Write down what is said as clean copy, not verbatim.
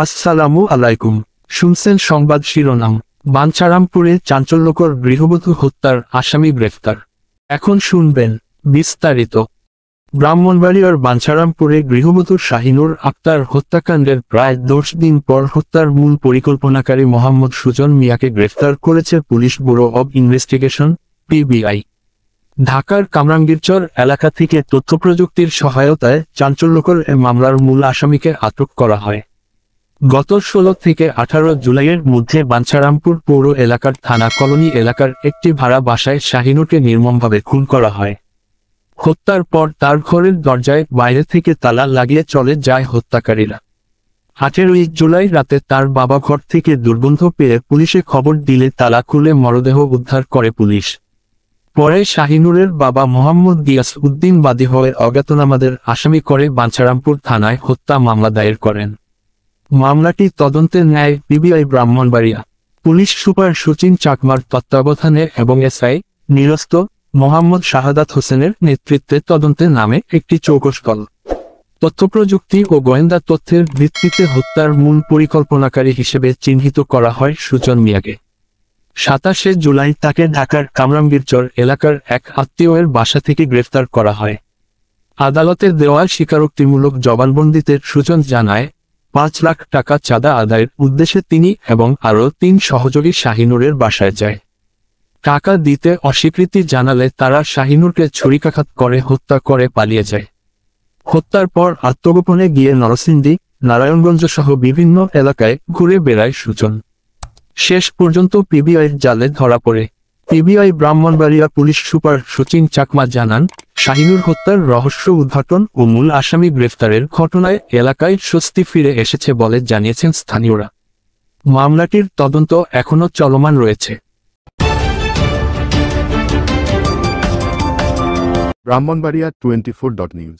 আসসালামু আলাইকুম। শুনছেন সংবাদ শিরোনাম। বাঞ্ছারামপুরে চাঞ্চল্যকর গৃহবধূ হত্যার আসামি গ্রেফতার। এখন শুনবেন বিস্তারিত। ব্রাহ্মণবাড়িয়ার বাঞ্ছারামপুরে গৃহবধূ শাহিনুর আক্তার হত্যাকাণ্ডের প্রায় 10 দিন পর হত্যার মূল পরিকল্পনাকারী মোহাম্মদ সুজন মিয়াকে গ্রেফতার করেছে police bureau of investigation, PBI. ঢাকার কামরাঙ্গীরচর এলাকা থেকে তথ্যপ্রযুক্তির সহায়তায় চাঞ্চল্যকর এ মামলার মূল আসামিকে আটক করা হয়। গত 16 থেকে 18 জুলাইয়ের মধ্যে বাঞ্ছারামপুর পৌর এলাকার থানা কলোনি এলাকার একটি ভাড়া বাসায় শাহিনুরকে নির্মমভাবে খুন করা হয়। হত্যার পর তার ঘরের দরজায় বাইরে থেকে তালা লাগিয়ে চলে যায় হত্যাকারীরা। 18 জুলাই রাতে তার বাবা ঘর থেকে দুর্গন্ধ পেয়ে পুলিশে খবর দিলে তালা খুলে মরদেহ উদ্ধার করে পুলিশ। পরে শাহিনুরের বাবা মোহাম্মদ গিয়াস উদ্দিন বাদী হয়ে অজ্ঞাতনামাদের আসামি করে বাঞ্ছারামপুর থানায় হত্যা মামলা দায়ের করেন। মামলাটি তদন্তে নেয় PBI Brahmanbaria. Police super Sachin চাকমার তত্ত্বাবধানে এবং এসআই নিরস্ত মোহাম্মদ শাহাদাত হোসেনের নেতৃত্বে তদন্তে নামে একটি চৌকস দল। তথ্যপ্রযুক্তি ও গোয়েন্দা তথ্যের ভিত্তিতে হত্যার মূল পরিকল্পনাকারী হিসেবে চিহ্নিত করা হয় সুজন মিয়াকে। 27 জুলাই তাকে ঢাকার কামরাঙ্গীরচর এলাকার এক আত্মীয়ের বাসা থেকে গ্রেফতার করা হয়। আদালতে দেওয়া স্বীকারোক্তিমূলক জবানবন্দিতে সুজন জানায়, 5 লাখ টাকা চাঁদা আদায়ের উদ্দেশ্যে তিনি এবং আরও 3 সহযোগী শাহিনুরের বাসায় যায়। টাকা দিতে অস্বীকৃতি জানালে তারা শাহিনুরকে ছুরিকাঘাত করে হত্যা করে পালিয়ে যায়। হত্যার পর আত্মগোপনে গিয়ে নরসিংদী, নারায়ণগঞ্জ সহ বিভিন্ন এলাকায় ঘুরে বেড়ায় সুজন। শেষ পর্যন্ত পিবিআইয়ের জালে ধরা পড়ে। PBI Brahmanbaria police super Sachin Chakma জানান, শাহিনুর হত্যার রহস্য উদ্ঘাটন ও মূল আসামি গ্রেফতারের ঘটনায় এলাকায় স্বস্তি ফিরে এসেছে বলে জানিয়েছেন স্থানীয়রা। মামলাটির তদন্ত এখনও চলমান রয়েছে। ব্রাহ্মণবাড়িয়া 24.নিউজ।